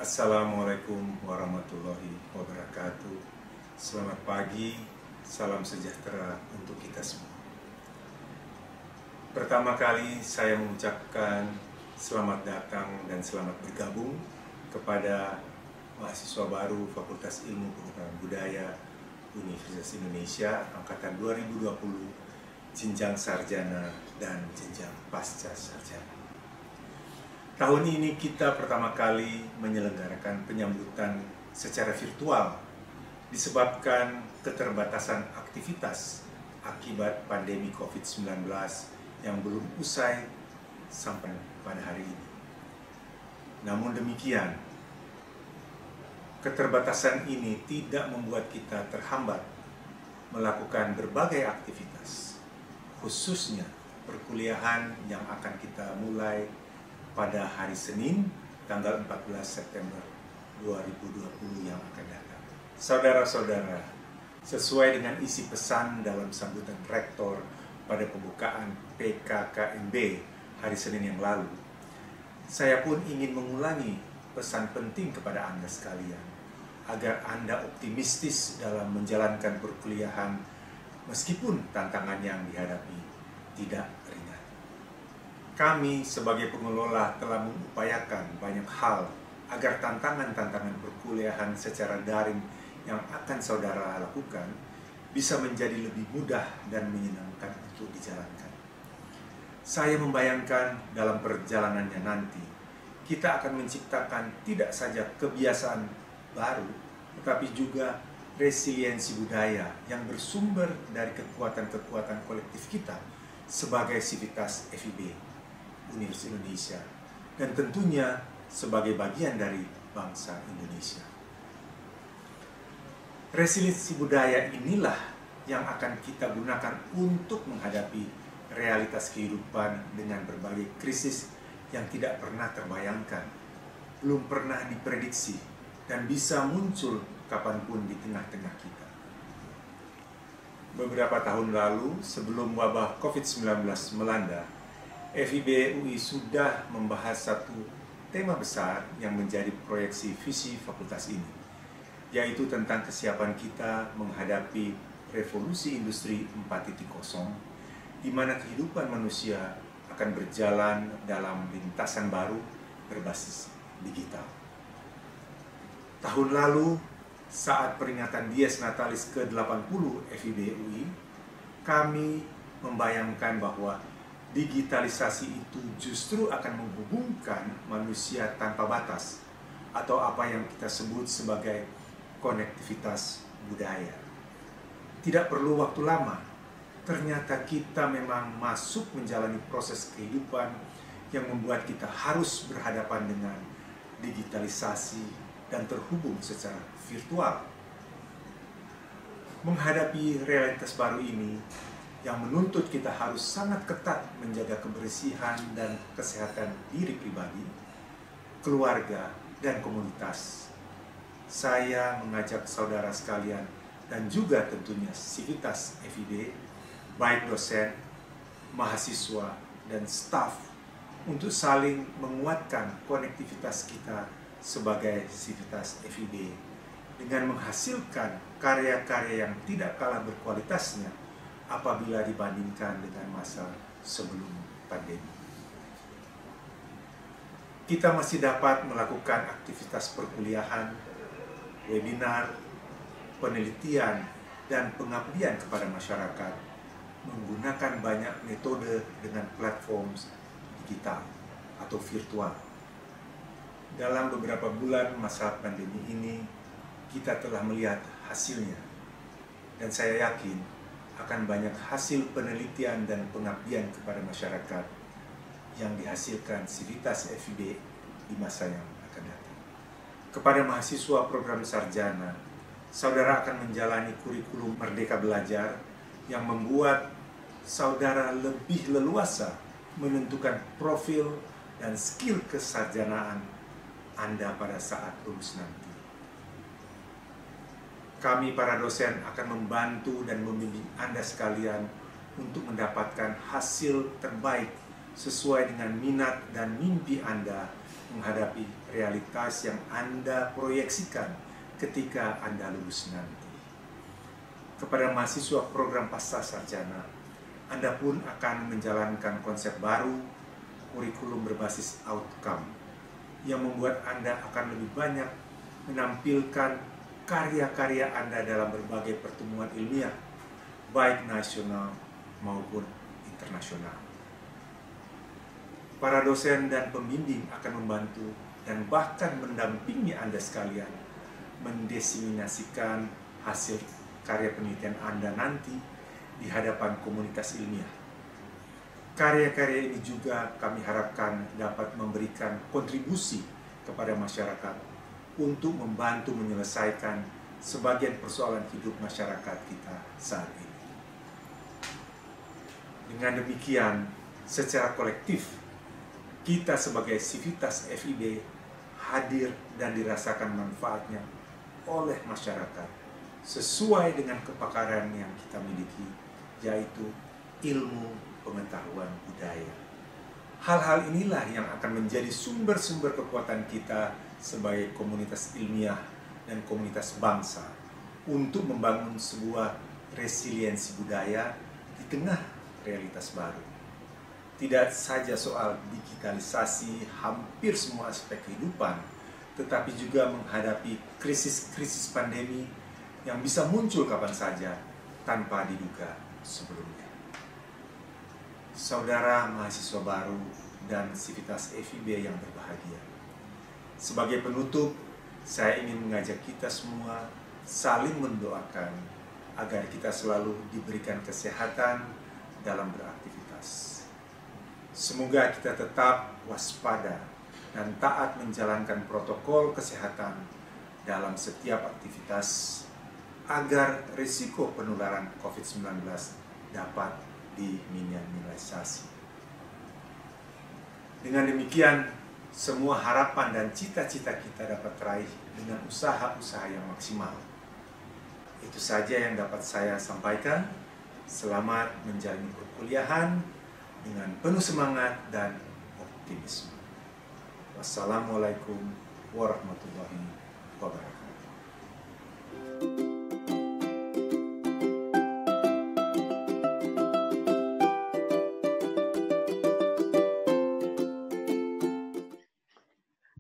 Assalamualaikum warahmatullahi wabarakatuh. Selamat pagi, salam sejahtera untuk kita semua. Pertama kali saya mengucapkan selamat datang dan selamat bergabung kepada mahasiswa baru Fakultas Ilmu Pengetahuan Budaya Universitas Indonesia Angkatan 2020, jenjang sarjana dan jenjang pasca sarjana. Tahun ini kita pertama kali menyelenggarakan penyambutan secara virtual disebabkan keterbatasan aktivitas akibat pandemi COVID-19 yang belum usai sampai pada hari ini. Namun demikian, keterbatasan ini tidak membuat kita terhambat melakukan berbagai aktivitas, khususnya perkuliahan yang akan kita mulai pada hari Senin, tanggal 14 September 2020 yang akan datang. Saudara-saudara, sesuai dengan isi pesan dalam sambutan Rektor pada pembukaan PKKMB hari Senin yang lalu, saya pun ingin mengulangi pesan penting kepada Anda sekalian, agar Anda optimistis dalam menjalankan perkuliahan meskipun tantangan yang dihadapi tidak ringan. Kami sebagai pengelola telah mengupayakan banyak hal agar tantangan-tantangan perkuliahan secara daring yang akan saudara lakukan bisa menjadi lebih mudah dan menyenangkan untuk dijalankan. Saya membayangkan dalam perjalanannya nanti, kita akan menciptakan tidak saja kebiasaan baru, tetapi juga resiliensi budaya yang bersumber dari kekuatan-kekuatan kolektif kita sebagai sivitas FIB Universitas Indonesia, dan tentunya sebagai bagian dari bangsa Indonesia. Resiliensi budaya inilah yang akan kita gunakan untuk menghadapi realitas kehidupan dengan berbagai krisis yang tidak pernah terbayangkan, belum pernah diprediksi, dan bisa muncul kapanpun di tengah-tengah kita. Beberapa tahun lalu, sebelum wabah COVID-19 melanda, FIB UI sudah membahas satu tema besar yang menjadi proyeksi visi fakultas ini, yaitu tentang kesiapan kita menghadapi revolusi industri 4.0, di mana kehidupan manusia akan berjalan dalam lintasan baru berbasis digital. Tahun lalu, saat peringatan Dies Natalis ke-80 FIB UI, kami membayangkan bahwa digitalisasi itu justru akan menghubungkan manusia tanpa batas, atau apa yang kita sebut sebagai konektivitas budaya. Tidak perlu waktu lama, ternyata kita memang masuk menjalani proses kehidupan yang membuat kita harus berhadapan dengan digitalisasi dan terhubung secara virtual. Menghadapi realitas baru ini yang menuntut kita harus sangat ketat menjaga kebersihan dan kesehatan diri pribadi, keluarga, dan komunitas. Saya mengajak saudara sekalian dan juga tentunya sivitas FIB, baik dosen, mahasiswa, dan staf, untuk saling menguatkan konektivitas kita sebagai sivitas FIB dengan menghasilkan karya-karya yang tidak kalah berkualitasnya apabila dibandingkan dengan masa sebelum pandemi. Kita masih dapat melakukan aktivitas perkuliahan, webinar, penelitian, dan pengabdian kepada masyarakat menggunakan banyak metode dengan platform digital atau virtual. Dalam beberapa bulan masa pandemi ini, kita telah melihat hasilnya, dan saya yakin akan banyak hasil penelitian dan pengabdian kepada masyarakat yang dihasilkan sivitas FIB di masa yang akan datang. Kepada mahasiswa program sarjana, saudara akan menjalani kurikulum Merdeka Belajar yang membuat saudara lebih leluasa menentukan profil dan skill kesarjanaan Anda pada saat lulus nanti. Kami para dosen akan membantu dan membimbing Anda sekalian untuk mendapatkan hasil terbaik sesuai dengan minat dan mimpi Anda menghadapi realitas yang Anda proyeksikan ketika Anda lulus nanti. Kepada mahasiswa program pasca sarjana, Anda pun akan menjalankan konsep baru, kurikulum berbasis outcome, yang membuat Anda akan lebih banyak menampilkan karya-karya Anda dalam berbagai pertemuan ilmiah, baik nasional maupun internasional. Para dosen dan pembimbing akan membantu dan bahkan mendampingi Anda sekalian mendesimasikan hasil karya penelitian Anda nanti di hadapan komunitas ilmiah. Karya-karya ini juga kami harapkan dapat memberikan kontribusi kepada masyarakat untuk membantu menyelesaikan sebagian persoalan hidup masyarakat kita saat ini. Dengan demikian, secara kolektif, kita sebagai Civitas FIB hadir dan dirasakan manfaatnya oleh masyarakat sesuai dengan kepakaran yang kita miliki, yaitu ilmu pengetahuan budaya. Hal-hal inilah yang akan menjadi sumber-sumber kekuatan kita sebagai komunitas ilmiah dan komunitas bangsa untuk membangun sebuah resiliensi budaya di tengah realitas baru. Tidak saja soal digitalisasi hampir semua aspek kehidupan, tetapi juga menghadapi krisis-krisis pandemi yang bisa muncul kapan saja tanpa diduga sebelumnya. Saudara mahasiswa baru dan Civitas FIB yang berbahagia, sebagai penutup, saya ingin mengajak kita semua saling mendoakan agar kita selalu diberikan kesehatan dalam beraktivitas. Semoga kita tetap waspada dan taat menjalankan protokol kesehatan dalam setiap aktivitas agar risiko penularan COVID-19 dapat diminimalisasi. Dengan demikian, semua harapan dan cita-cita kita dapat raih dengan usaha-usaha yang maksimal. Itu saja yang dapat saya sampaikan. Selamat menjalani perkuliahan dengan penuh semangat dan optimisme. Wassalamualaikum warahmatullahi wabarakatuh.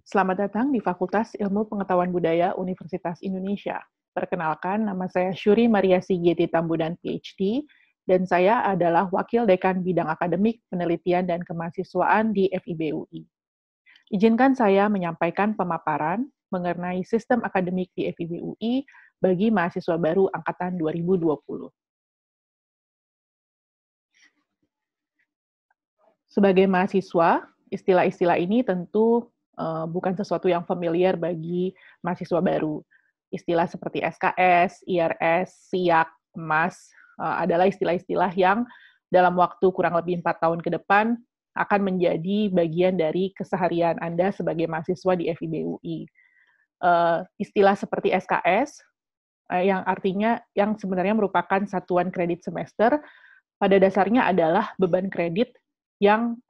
Selamat datang di Fakultas Ilmu Pengetahuan Budaya Universitas Indonesia. Perkenalkan, nama saya Syuri Mariasi GT Tambunan PhD, dan saya adalah Wakil Dekan Bidang Akademik, Penelitian, dan Kemahasiswaan di FIB UI. Izinkan saya menyampaikan pemaparan mengenai sistem akademik di FIB UI bagi mahasiswa baru Angkatan 2020. Sebagai mahasiswa, istilah-istilah ini tentu bukan sesuatu yang familiar bagi mahasiswa baru. Istilah seperti SKS, IRS, SIAK, EMAS, adalah istilah-istilah yang dalam waktu kurang lebih 4 tahun ke depan akan menjadi bagian dari keseharian Anda sebagai mahasiswa di FIB UI. Istilah seperti SKS, yang artinya yang sebenarnya merupakan satuan kredit semester, pada dasarnya adalah beban kredit yang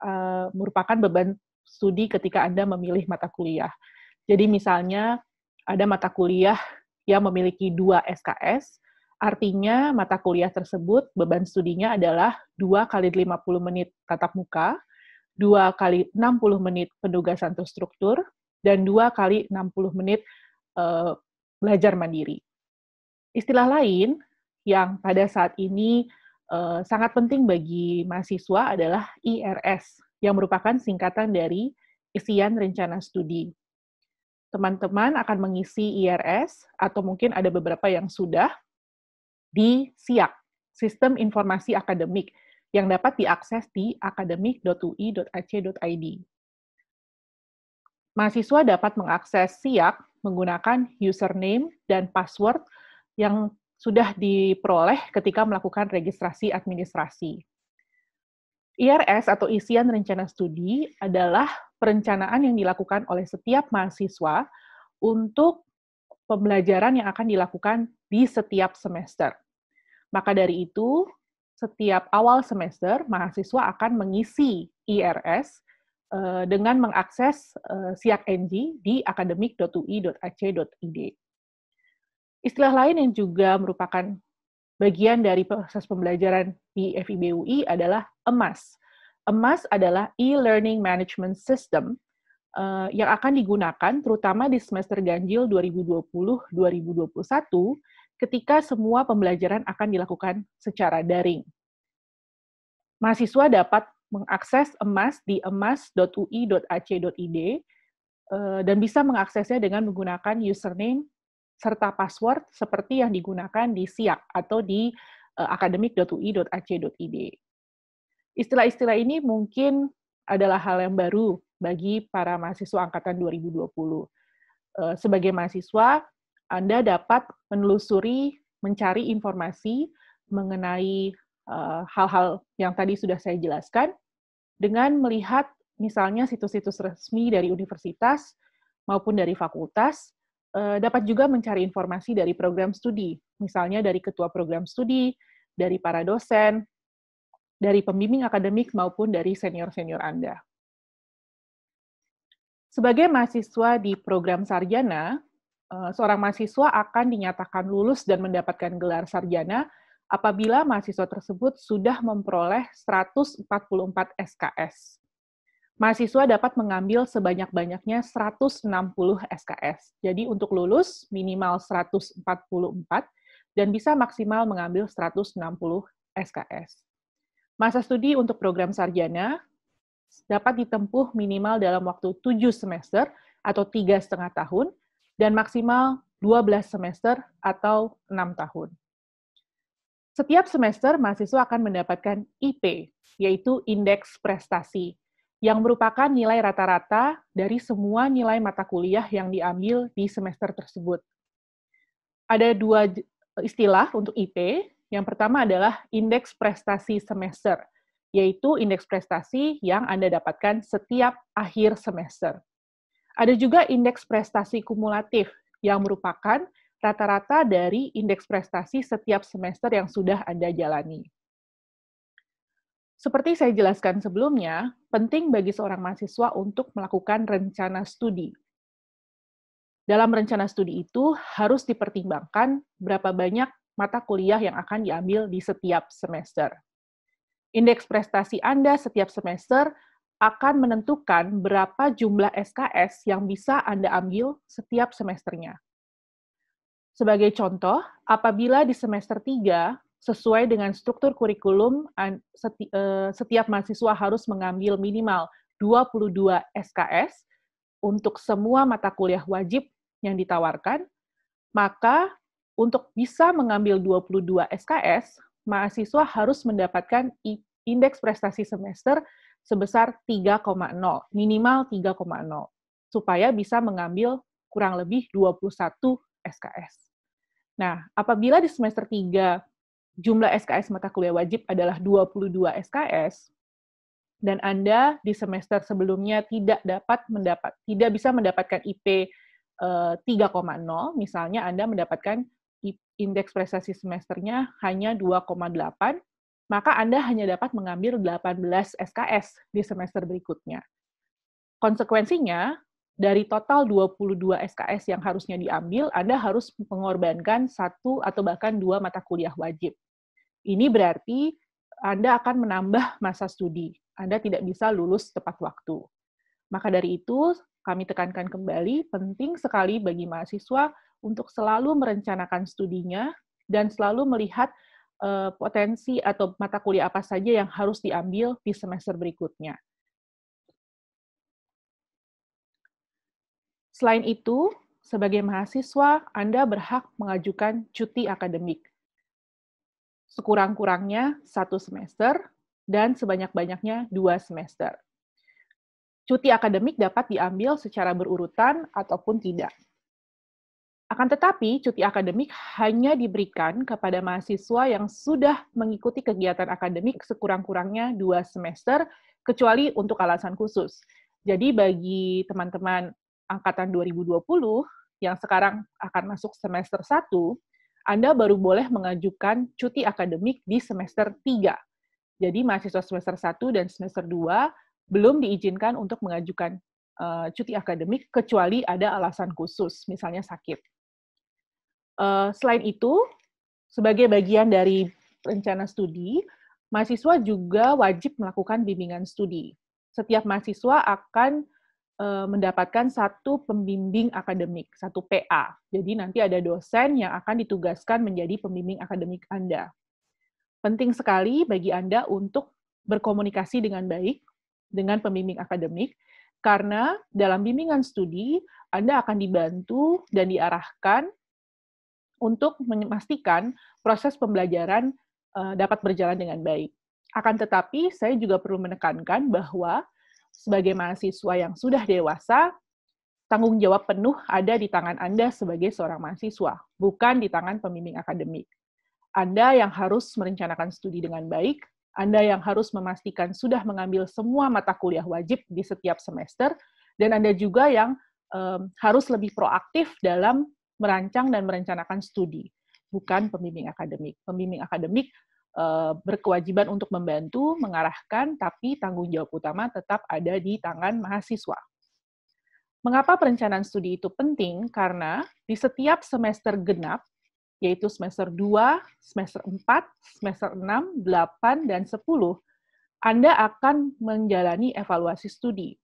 merupakan beban studi ketika Anda memilih mata kuliah. Jadi misalnya ada mata kuliah yang memiliki 2 SKS, artinya mata kuliah tersebut beban studinya adalah 2 kali 50 menit tatap muka, 2 kali 60 menit penugasan terstruktur, dan 2 kali 60 menit belajar mandiri. Istilah lain yang pada saat ini sangat penting bagi mahasiswa adalah IRS, yang merupakan singkatan dari isian rencana studi. Teman-teman akan mengisi IRS, atau mungkin ada beberapa yang sudah, di SIAK, Sistem Informasi Akademik, yang dapat diakses di akademik.ui.ac.id. Mahasiswa dapat mengakses SIAK menggunakan username dan password yang sudah diperoleh ketika melakukan registrasi administrasi. IRS atau isian rencana studi adalah perencanaan yang dilakukan oleh setiap mahasiswa untuk pembelajaran yang akan dilakukan di setiap semester. Maka dari itu, setiap awal semester, mahasiswa akan mengisi IRS dengan mengakses SIAK NG di academic.ui.ac.id. Istilah lain yang juga merupakan bagian dari proses pembelajaran di FIB UI adalah EMAS. EMAS adalah E-Learning Management System yang akan digunakan terutama di semester ganjil 2020-2021 ketika semua pembelajaran akan dilakukan secara daring. Mahasiswa dapat mengakses EMAS di emas.ui.ac.id dan bisa mengaksesnya dengan menggunakan username serta password seperti yang digunakan di SIAK atau di academic.ui.ac.id. Istilah-istilah ini mungkin adalah hal yang baru bagi para mahasiswa angkatan 2020. Sebagai mahasiswa, Anda dapat menelusuri, mencari informasi mengenai hal-hal yang tadi sudah saya jelaskan dengan melihat misalnya situs-situs resmi dari universitas maupun dari fakultas, dapat juga mencari informasi dari program studi, misalnya dari ketua program studi, dari para dosen, dari pembimbing akademik maupun dari senior-senior Anda. Sebagai mahasiswa di program sarjana, seorang mahasiswa akan dinyatakan lulus dan mendapatkan gelar sarjana apabila mahasiswa tersebut sudah memperoleh 144 SKS. Mahasiswa dapat mengambil sebanyak-banyaknya 160 SKS. Jadi untuk lulus minimal 144 dan bisa maksimal mengambil 160 SKS. Masa studi untuk program sarjana dapat ditempuh minimal dalam waktu 7 semester atau 3,5 tahun dan maksimal 12 semester atau 6 tahun. Setiap semester mahasiswa akan mendapatkan IP, yaitu indeks prestasi, yang merupakan nilai rata-rata dari semua nilai mata kuliah yang diambil di semester tersebut. Ada dua istilah untuk IP. Yang pertama adalah indeks prestasi semester, yaitu indeks prestasi yang Anda dapatkan setiap akhir semester. Ada juga indeks prestasi kumulatif, yang merupakan rata-rata dari indeks prestasi setiap semester yang sudah Anda jalani. Seperti saya jelaskan sebelumnya, penting bagi seorang mahasiswa untuk melakukan rencana studi. Dalam rencana studi itu harus dipertimbangkan berapa banyak mata kuliah yang akan diambil di setiap semester. Indeks prestasi Anda setiap semester akan menentukan berapa jumlah SKS yang bisa Anda ambil setiap semesternya. Sebagai contoh, apabila di semester 3, sesuai dengan struktur kurikulum, setiap mahasiswa harus mengambil minimal 22 SKS untuk semua mata kuliah wajib yang ditawarkan, maka untuk bisa mengambil 22 SKS, mahasiswa harus mendapatkan indeks prestasi semester sebesar 3,0, minimal 3,0, supaya bisa mengambil kurang lebih 21 SKS. Nah, apabila di semester 3 jumlah SKS mata kuliah wajib adalah 22 SKS, dan Anda di semester sebelumnya tidak bisa mendapatkan IP 3,0, misalnya Anda mendapatkan indeks prestasi semesternya hanya 2,8, maka Anda hanya dapat mengambil 18 SKS di semester berikutnya. Konsekuensinya, dari total 22 SKS yang harusnya diambil, Anda harus mengorbankan 1 atau bahkan 2 mata kuliah wajib. Ini berarti Anda akan menambah masa studi. Anda tidak bisa lulus tepat waktu. Maka dari itu, kami tekankan kembali, penting sekali bagi mahasiswa untuk selalu merencanakan studinya dan selalu melihat potensi atau mata kuliah apa saja yang harus diambil di semester berikutnya. Selain itu, sebagai mahasiswa, Anda berhak mengajukan cuti akademik. Sekurang-kurangnya 1 semester dan sebanyak-banyaknya 2 semester. Cuti akademik dapat diambil secara berurutan ataupun tidak. Akan tetapi, cuti akademik hanya diberikan kepada mahasiswa yang sudah mengikuti kegiatan akademik sekurang-kurangnya 2 semester, kecuali untuk alasan khusus. Jadi bagi teman-teman angkatan 2020 yang sekarang akan masuk semester 1, Anda baru boleh mengajukan cuti akademik di semester 3. Jadi mahasiswa semester 1 dan semester 2 belum diizinkan untuk mengajukan cuti akademik kecuali ada alasan khusus, misalnya sakit. Selain itu, sebagai bagian dari rencana studi, mahasiswa juga wajib melakukan bimbingan studi. Setiap mahasiswa akan mendapatkan satu pembimbing akademik, satu PA. Jadi nanti ada dosen yang akan ditugaskan menjadi pembimbing akademik Anda. Penting sekali bagi Anda untuk berkomunikasi dengan baik dengan pembimbing akademik, karena dalam bimbingan studi, Anda akan dibantu dan diarahkan untuk memastikan proses pembelajaran dapat berjalan dengan baik. Akan tetapi, saya juga perlu menekankan bahwa sebagai mahasiswa yang sudah dewasa, tanggung jawab penuh ada di tangan Anda sebagai seorang mahasiswa, bukan di tangan pembimbing akademik. Anda yang harus merencanakan studi dengan baik, Anda yang harus memastikan sudah mengambil semua mata kuliah wajib di setiap semester, dan Anda juga yang harus lebih proaktif dalam merancang dan merencanakan studi, bukan pembimbing akademik. Pembimbing akademik berkewajiban untuk membantu, mengarahkan, tapi tanggung jawab utama tetap ada di tangan mahasiswa. Mengapa perencanaan studi itu penting? Karena di setiap semester genap, yaitu semester 2, semester 4, semester 6, 8, dan 10, Anda akan menjalani evaluasi studi.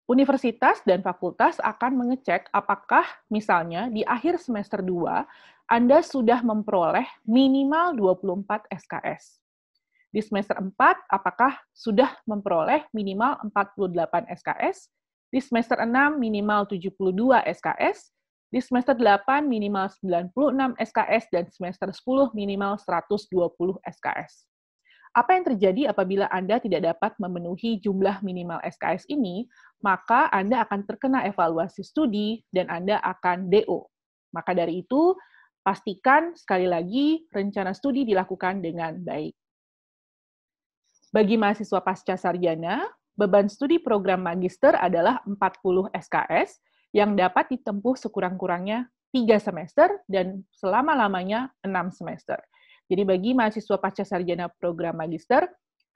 Universitas dan fakultas akan mengecek apakah misalnya di akhir semester 2, Anda sudah memperoleh minimal 24 SKS. Di semester 4, apakah sudah memperoleh minimal 48 SKS, di semester 6 minimal 72 SKS, di semester 8 minimal 96 SKS, dan semester 10 minimal 120 SKS. Apa yang terjadi apabila Anda tidak dapat memenuhi jumlah minimal SKS ini, maka Anda akan terkena evaluasi studi dan Anda akan DO. Maka dari itu, pastikan sekali lagi rencana studi dilakukan dengan baik. Bagi mahasiswa pasca sarjana, beban studi program magister adalah 40 SKS yang dapat ditempuh sekurang-kurangnya 3 semester dan selama-lamanya 6 semester. Jadi bagi mahasiswa pasca sarjana program magister,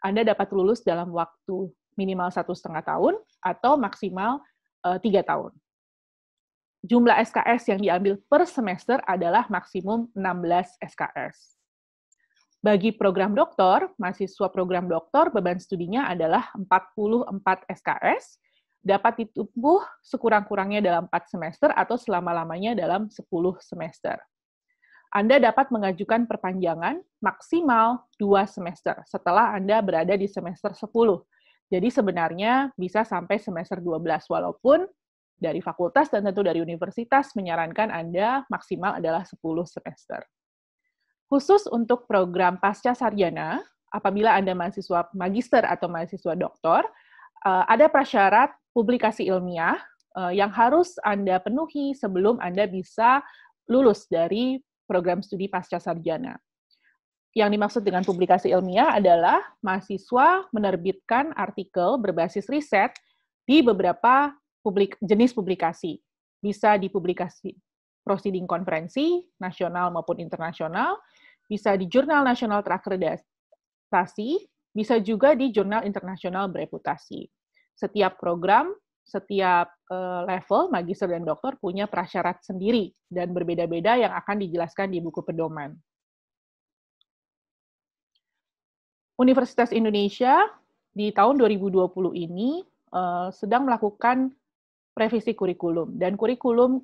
Anda dapat lulus dalam waktu minimal 1,5 tahun atau maksimal 3 tahun. Jumlah SKS yang diambil per semester adalah maksimum 16 SKS. Bagi program doktor, mahasiswa program doktor, beban studinya adalah 44 SKS, dapat ditempuh sekurang-kurangnya dalam 4 semester atau selama-lamanya dalam 10 semester. Anda dapat mengajukan perpanjangan maksimal 2 semester setelah Anda berada di semester 10. Jadi sebenarnya bisa sampai semester 12, walaupun dari fakultas dan tentu dari universitas menyarankan Anda maksimal adalah 10 semester. Khusus untuk program pasca sarjana, apabila Anda mahasiswa magister atau mahasiswa doktor, ada prasyarat publikasi ilmiah yang harus Anda penuhi sebelum Anda bisa lulus dari program studi pasca sarjana. Yang dimaksud dengan publikasi ilmiah adalah mahasiswa menerbitkan artikel berbasis riset di beberapa jenis publikasi. Bisa di publikasi proceeding konferensi, nasional maupun internasional, bisa di jurnal nasional terakreditasi, bisa juga di jurnal internasional bereputasi. Setiap program, setiap level, magister dan doktor punya prasyarat sendiri dan berbeda-beda yang akan dijelaskan di buku pedoman. Universitas Indonesia di tahun 2020 ini sedang melakukan revisi kurikulum, dan kurikulum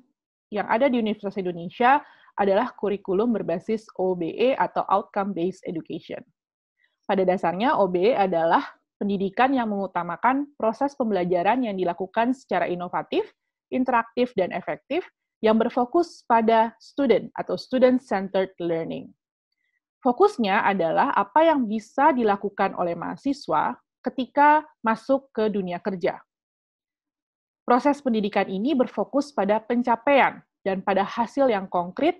yang ada di Universitas Indonesia adalah kurikulum berbasis OBE atau Outcome Based Education. Pada dasarnya, OBE adalah pendidikan yang mengutamakan proses pembelajaran yang dilakukan secara inovatif, interaktif, dan efektif, yang berfokus pada student atau student-centered learning. Fokusnya adalah apa yang bisa dilakukan oleh mahasiswa ketika masuk ke dunia kerja. Proses pendidikan ini berfokus pada pencapaian dan pada hasil yang konkret,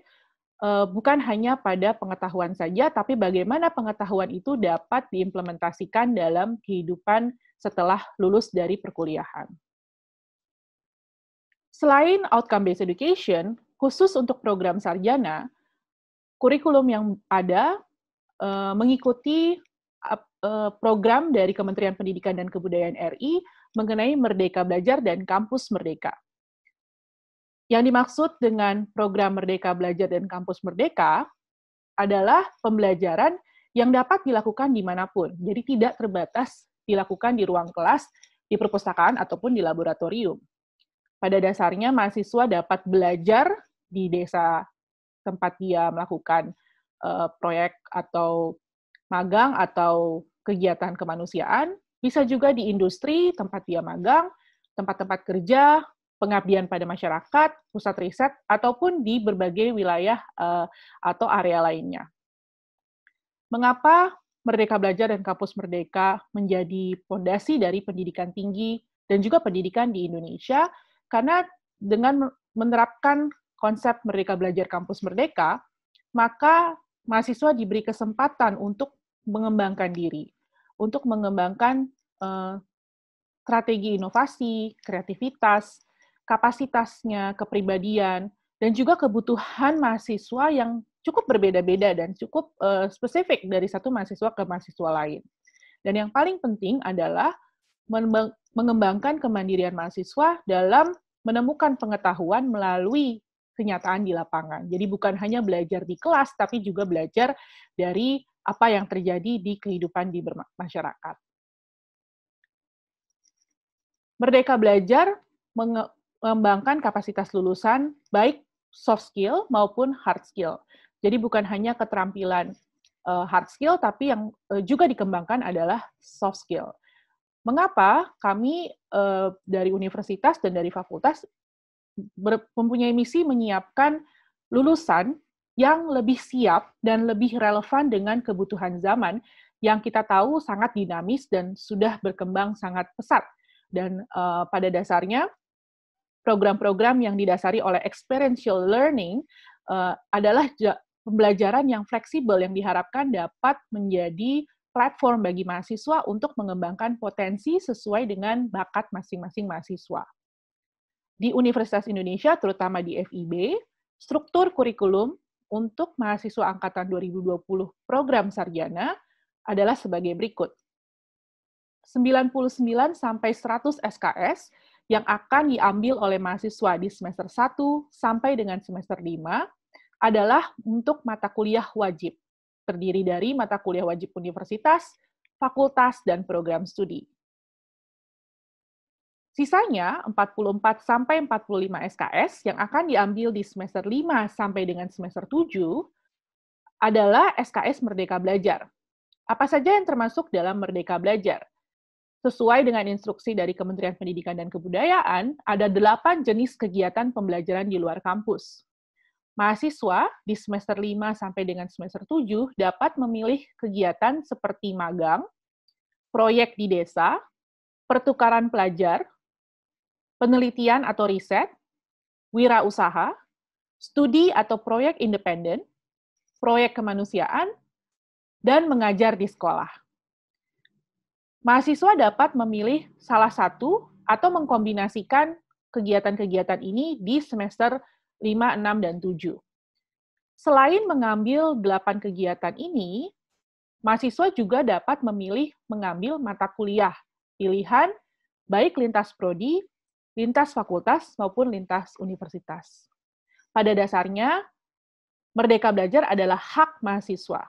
bukan hanya pada pengetahuan saja, tapi bagaimana pengetahuan itu dapat diimplementasikan dalam kehidupan setelah lulus dari perkuliahan. Selain outcome-based education, khusus untuk program sarjana, kurikulum yang ada mengikuti program dari Kementerian Pendidikan dan Kebudayaan RI mengenai Merdeka Belajar dan Kampus Merdeka. Yang dimaksud dengan program Merdeka Belajar dan Kampus Merdeka adalah pembelajaran yang dapat dilakukan dimanapun. Jadi tidak terbatas dilakukan di ruang kelas, di perpustakaan, ataupun di laboratorium. Pada dasarnya, mahasiswa dapat belajar di desa tempat dia melakukan proyek atau magang atau kegiatan kemanusiaan, bisa juga di industri, tempat dia magang, tempat-tempat kerja, pengabdian pada masyarakat, pusat riset, ataupun di berbagai wilayah atau area lainnya. Mengapa Merdeka Belajar dan Kampus Merdeka menjadi fondasi dari pendidikan tinggi dan juga pendidikan di Indonesia? Karena dengan menerapkan konsep Merdeka Belajar Kampus Merdeka, maka mahasiswa diberi kesempatan untuk mengembangkan diri, untuk mengembangkan strategi inovasi, kreativitas, kapasitasnya, kepribadian, dan juga kebutuhan mahasiswa yang cukup berbeda-beda dan cukup spesifik dari satu mahasiswa ke mahasiswa lain. Dan yang paling penting adalah mengembangkan kemandirian mahasiswa dalam menemukan pengetahuan melalui kenyataan di lapangan. Jadi bukan hanya belajar di kelas, tapi juga belajar dari apa yang terjadi di kehidupan di masyarakat. Merdeka Belajar mengembangkan kapasitas lulusan, baik soft skill maupun hard skill. Jadi bukan hanya keterampilan hard skill, tapi yang juga dikembangkan adalah soft skill. Mengapa kami dari universitas dan dari fakultas mempunyai misi menyiapkan lulusan yang lebih siap dan lebih relevan dengan kebutuhan zaman yang kita tahu sangat dinamis dan sudah berkembang sangat pesat. Dan pada dasarnya, program-program yang didasari oleh experiential learning adalah pembelajaran yang fleksibel yang diharapkan dapat menjadi platform bagi mahasiswa untuk mengembangkan potensi sesuai dengan bakat masing-masing mahasiswa. Di Universitas Indonesia, terutama di FIB, struktur kurikulum untuk mahasiswa angkatan 2020 program sarjana adalah sebagai berikut. 99 sampai 100 SKS yang akan diambil oleh mahasiswa di semester 1 sampai dengan semester 5 adalah untuk mata kuliah wajib, terdiri dari mata kuliah wajib universitas, fakultas, dan program studi. Sisanya 44 sampai 45 SKS yang akan diambil di semester 5 sampai dengan semester 7 adalah SKS Merdeka Belajar. Apa saja yang termasuk dalam Merdeka Belajar? Sesuai dengan instruksi dari Kementerian Pendidikan dan Kebudayaan, ada 8 jenis kegiatan pembelajaran di luar kampus. Mahasiswa di semester 5 sampai dengan semester 7 dapat memilih kegiatan seperti magang, proyek di desa, pertukaran pelajar, penelitian atau riset, wirausaha, studi atau proyek independen, proyek kemanusiaan, dan mengajar di sekolah. Mahasiswa dapat memilih salah satu atau mengkombinasikan kegiatan-kegiatan ini di semester 5, 6, dan 7. Selain mengambil 8 kegiatan ini, mahasiswa juga dapat memilih mengambil mata kuliah pilihan baik lintas prodi, lintas fakultas, maupun lintas universitas. Pada dasarnya, Merdeka Belajar adalah hak mahasiswa.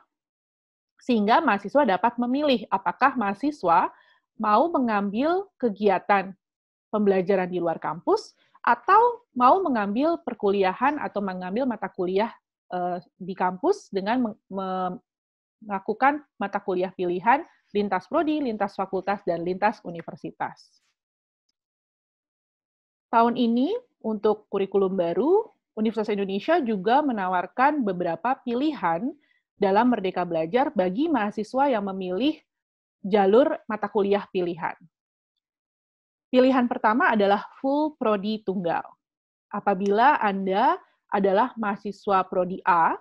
Sehingga mahasiswa dapat memilih apakah mahasiswa mau mengambil kegiatan pembelajaran di luar kampus atau mau mengambil perkuliahan atau mengambil mata kuliah di kampus dengan melakukan mata kuliah pilihan lintas prodi, lintas fakultas, dan lintas universitas. Tahun ini, untuk kurikulum baru, Universitas Indonesia juga menawarkan beberapa pilihan dalam Merdeka Belajar bagi mahasiswa yang memilih jalur mata kuliah pilihan. Pilihan pertama adalah full prodi tunggal. Apabila Anda adalah mahasiswa prodi A,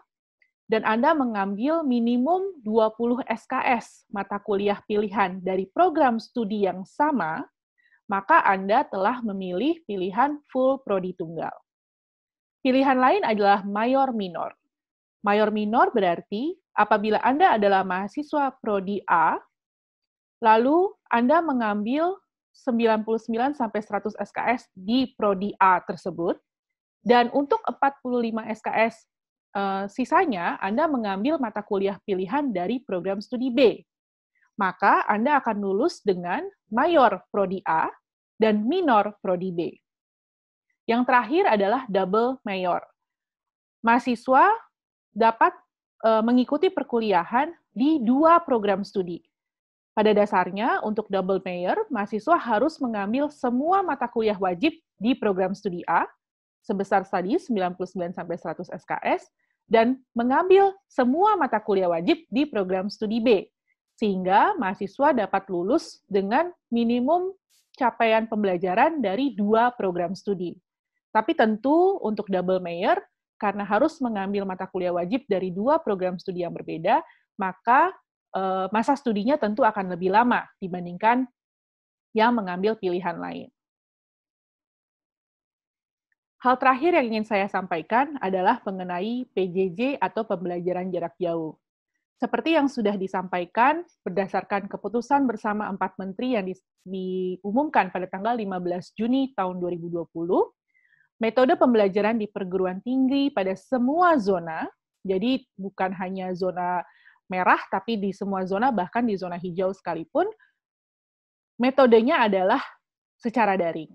dan Anda mengambil minimum 20 SKS mata kuliah pilihan dari program studi yang sama, maka Anda telah memilih pilihan full prodi tunggal. Pilihan lain adalah mayor minor. Mayor minor berarti apabila Anda adalah mahasiswa Prodi A, lalu Anda mengambil 99 sampai 100 SKS di Prodi A tersebut, dan untuk 45 SKS sisanya Anda mengambil mata kuliah pilihan dari program studi B. Maka Anda akan lulus dengan mayor Prodi A dan minor Prodi B. Yang terakhir adalah double mayor. Mahasiswa dapat mengikuti perkuliahan di 2 program studi. Pada dasarnya, untuk double mayor, mahasiswa harus mengambil semua mata kuliah wajib di program studi A, sebesar tadi 99 sampai 100 SKS, dan mengambil semua mata kuliah wajib di program studi B, sehingga mahasiswa dapat lulus dengan minimum capaian pembelajaran dari 2 program studi. Tapi tentu untuk double mayor, karena harus mengambil mata kuliah wajib dari 2 program studi yang berbeda, maka masa studinya tentu akan lebih lama dibandingkan yang mengambil pilihan lain. Hal terakhir yang ingin saya sampaikan adalah mengenai PJJ atau pembelajaran jarak jauh. Seperti yang sudah disampaikan berdasarkan keputusan bersama 4 menteri yang diumumkan pada tanggal 15 Juni tahun 2020, metode pembelajaran di perguruan tinggi pada semua zona, jadi bukan hanya zona merah, tapi di semua zona, bahkan di zona hijau sekalipun, metodenya adalah secara daring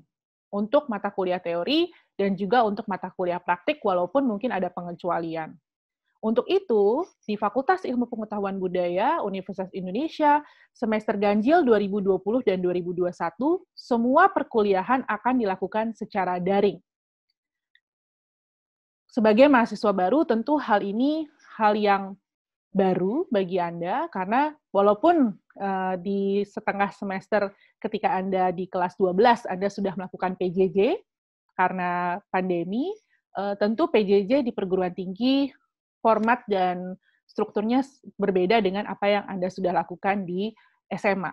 untuk mata kuliah teori dan juga untuk mata kuliah praktik, walaupun mungkin ada pengecualian. Untuk itu, di Fakultas Ilmu Pengetahuan Budaya Universitas Indonesia, semester ganjil 2020 dan 2021, semua perkuliahan akan dilakukan secara daring. Sebagai mahasiswa baru, tentu hal ini hal yang baru bagi Anda, karena walaupun di setengah semester ketika Anda di kelas 12, Anda sudah melakukan PJJ karena pandemi, tentu PJJ di perguruan tinggi, format dan strukturnya berbeda dengan apa yang Anda sudah lakukan di SMA.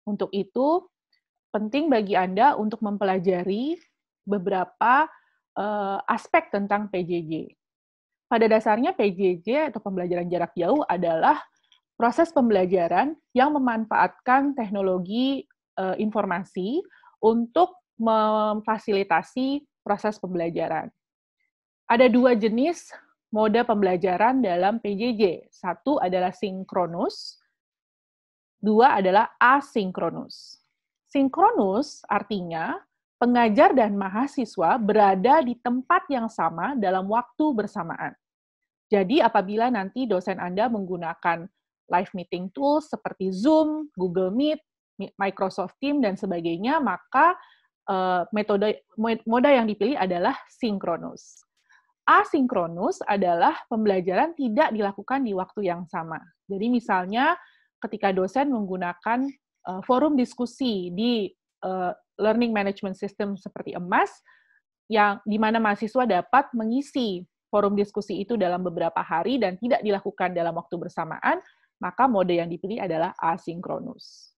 Untuk itu, penting bagi Anda untuk mempelajari beberapa aspek tentang PJJ. Pada dasarnya PJJ atau pembelajaran jarak jauh adalah proses pembelajaran yang memanfaatkan teknologi informasi untuk memfasilitasi proses pembelajaran. Ada 2 jenis mode pembelajaran dalam PJJ. 1 adalah sinkronus, 2 adalah asinkronus. Sinkronus artinya pengajar dan mahasiswa berada di tempat yang sama dalam waktu bersamaan. Jadi apabila nanti dosen Anda menggunakan live meeting tools seperti Zoom, Google Meet, Microsoft Teams, dan sebagainya, maka mode yang dipilih adalah sinkronus. Asinkronus adalah pembelajaran tidak dilakukan di waktu yang sama. Jadi misalnya ketika dosen menggunakan forum diskusi di learning management system seperti EMAS, yang di mana mahasiswa dapat mengisi forum diskusi itu dalam beberapa hari dan tidak dilakukan dalam waktu bersamaan, maka mode yang dipilih adalah asinkronus.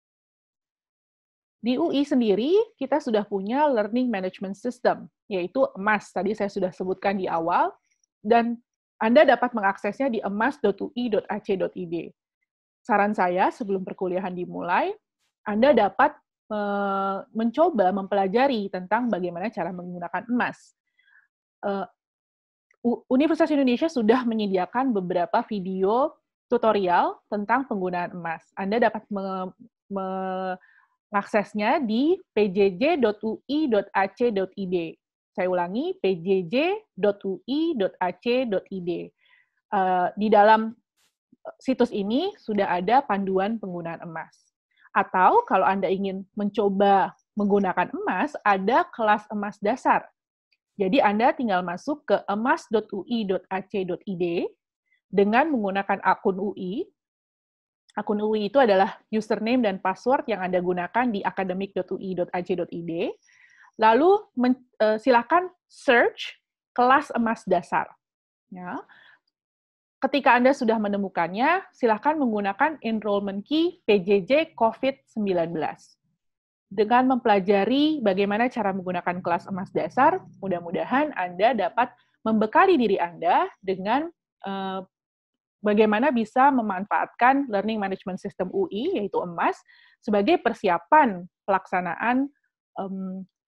Di UI sendiri, kita sudah punya Learning Management System, yaitu EMAS, tadi saya sudah sebutkan di awal, dan Anda dapat mengaksesnya di emas.ui.ac.id. Saran saya, sebelum perkuliahan dimulai, Anda dapat mencoba mempelajari tentang bagaimana cara menggunakan EMAS. Universitas Indonesia sudah menyediakan beberapa video tutorial tentang penggunaan EMAS. Anda dapat mengaksesnya di pjj.ui.ac.id. Saya ulangi, pjj.ui.ac.id. Di dalam situs ini sudah ada panduan penggunaan EMAS. Atau kalau Anda ingin mencoba menggunakan EMAS, ada kelas EMAS dasar. Jadi Anda tinggal masuk ke emas.ui.ac.id dengan menggunakan akun UI. Akun UI itu adalah username dan password yang Anda gunakan di academic.ui.ac.id. Lalu silakan search kelas EMAS dasar. Ya. Ketika Anda sudah menemukannya, silakan menggunakan enrollment key PJJ COVID-19. Dengan mempelajari bagaimana cara menggunakan kelas EMAS dasar, mudah-mudahan Anda dapat membekali diri Anda dengan bagaimana bisa memanfaatkan Learning Management System UI, yaitu EMAS, sebagai persiapan pelaksanaan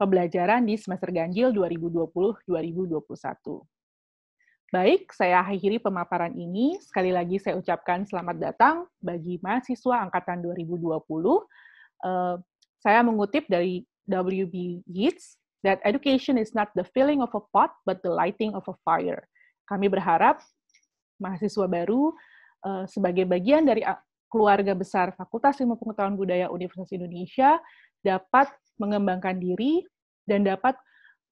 pembelajaran di semester ganjil 2020-2021. Baik, saya akhiri pemaparan ini. Sekali lagi saya ucapkan selamat datang bagi mahasiswa angkatan 2020. Saya mengutip dari W.B. Yeats, that education is not the filling of a pot, but the lighting of a fire. Kami berharap mahasiswa baru sebagai bagian dari keluarga besar Fakultas Ilmu Pengetahuan Budaya Universitas Indonesia dapat mengembangkan diri dan dapat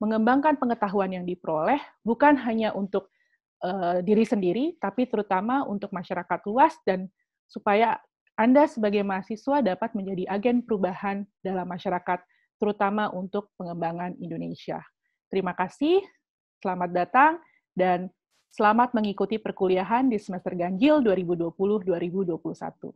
mengembangkan pengetahuan yang diperoleh bukan hanya untuk diri sendiri, tapi terutama untuk masyarakat luas dan supaya Anda sebagai mahasiswa dapat menjadi agen perubahan dalam masyarakat, terutama untuk pengembangan Indonesia. Terima kasih, selamat datang, dan selamat mengikuti perkuliahan di semester ganjil 2020-2021.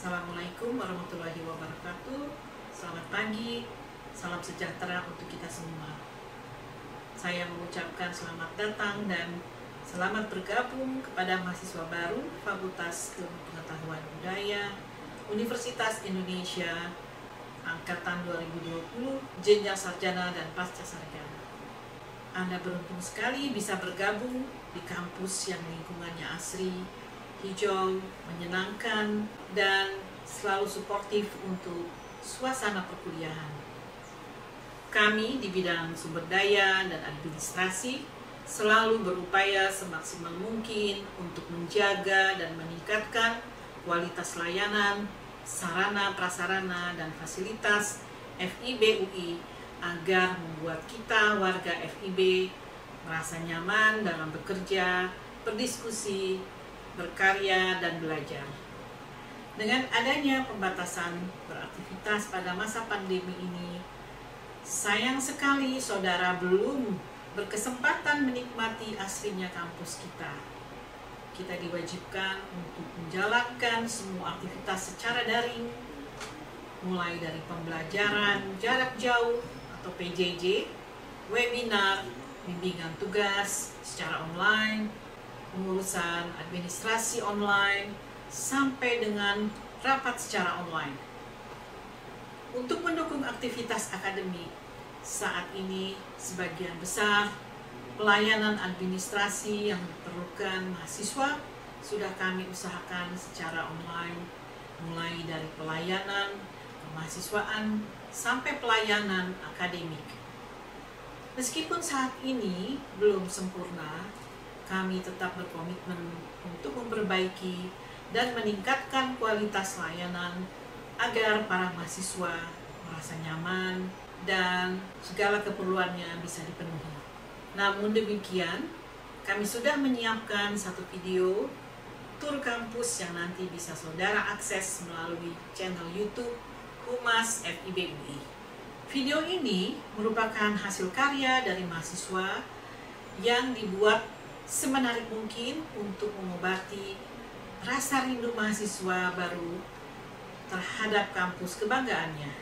Assalamualaikum warahmatullahi wabarakatuh. Selamat pagi, salam sejahtera untuk kita semua. Saya mengucapkan selamat datang dan selamat bergabung kepada mahasiswa baru Fakultas Ilmu Pengetahuan Budaya Universitas Indonesia Angkatan 2020, jenjang sarjana dan pasca sarjana. Anda beruntung sekali bisa bergabung di kampus yang lingkungannya asri, hijau, menyenangkan, dan selalu suportif untuk suasana perkuliahan. Kami di bidang sumber daya dan administrasi selalu berupaya semaksimal mungkin untuk menjaga dan meningkatkan kualitas layanan, sarana, prasarana, dan fasilitas FIB UI agar membuat kita warga FIB merasa nyaman dalam bekerja, berdiskusi, berkarya, dan belajar. Dengan adanya pembatasan beraktivitas pada masa pandemi ini, sayang sekali saudara belum berkesempatan menikmati aslinya kampus kita. Kita diwajibkan untuk menjalankan semua aktivitas secara daring, mulai dari pembelajaran jarak jauh atau PJJ, webinar, bimbingan tugas secara online, pengurusan administrasi online, sampai dengan rapat secara online. Untuk mendukung aktivitas akademik, saat ini sebagian besar pelayanan administrasi yang diperlukan mahasiswa sudah kami usahakan secara online, mulai dari pelayanan kemahasiswaan sampai pelayanan akademik. Meskipun saat ini belum sempurna, kami tetap berkomitmen untuk memperbaiki dan meningkatkan kualitas layanan agar para mahasiswa merasa nyaman dan segala keperluannya bisa dipenuhi. Namun demikian, kami sudah menyiapkan satu video tur kampus yang nanti bisa saudara akses melalui channel YouTube Humas FIB UI. Video ini merupakan hasil karya dari mahasiswa yang dibuat semenarik mungkin untuk mengobati rasa rindu mahasiswa baru terhadap kampus kebanggaannya.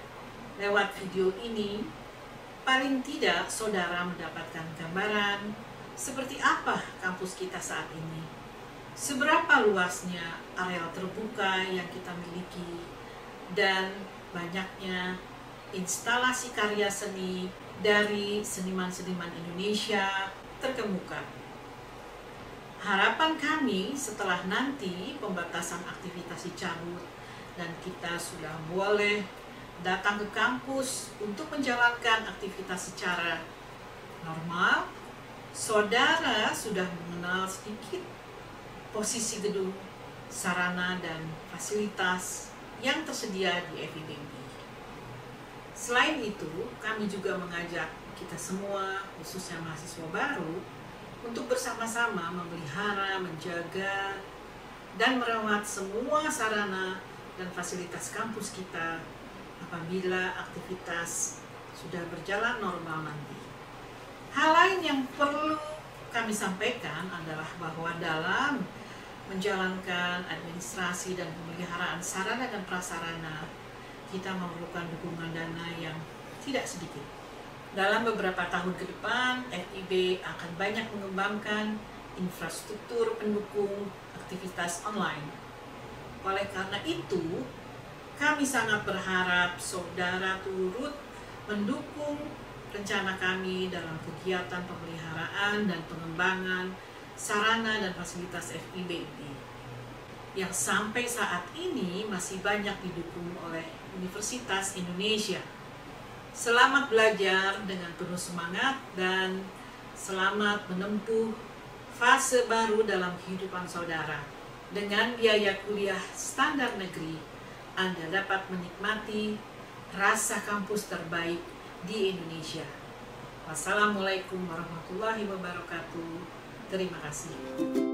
Lewat video ini, paling tidak saudara mendapatkan gambaran seperti apa kampus kita saat ini, seberapa luasnya areal terbuka yang kita miliki, dan banyaknya instalasi karya seni dari seniman-seniman Indonesia terkemuka. Harapan kami setelah nanti pembatasan aktivitas dicabut dan kita sudah boleh datang ke kampus untuk menjalankan aktivitas secara normal, saudara sudah mengenal sedikit posisi gedung, sarana, dan fasilitas yang tersedia di FIB. Selain itu, kami juga mengajak kita semua, khususnya mahasiswa baru, untuk bersama-sama memelihara, menjaga, dan merawat semua sarana dan fasilitas kampus kita apabila aktivitas sudah berjalan normal nanti. Hal lain yang perlu kami sampaikan adalah bahwa dalam menjalankan administrasi dan pemeliharaan sarana dan prasarana, kita memerlukan dukungan dana yang tidak sedikit. Dalam beberapa tahun ke depan, FIB akan banyak mengembangkan infrastruktur pendukung aktivitas online. Oleh karena itu, kami sangat berharap saudara turut mendukung rencana kami dalam kegiatan pemeliharaan dan pengembangan sarana dan fasilitas FIB ini, yang sampai saat ini masih banyak didukung oleh Universitas Indonesia. Selamat belajar dengan penuh semangat dan selamat menempuh fase baru dalam kehidupan saudara. Dengan biaya kuliah standar negeri, Anda dapat menikmati rasa kampus terbaik di Indonesia. Wassalamualaikum warahmatullahi wabarakatuh. Terima kasih.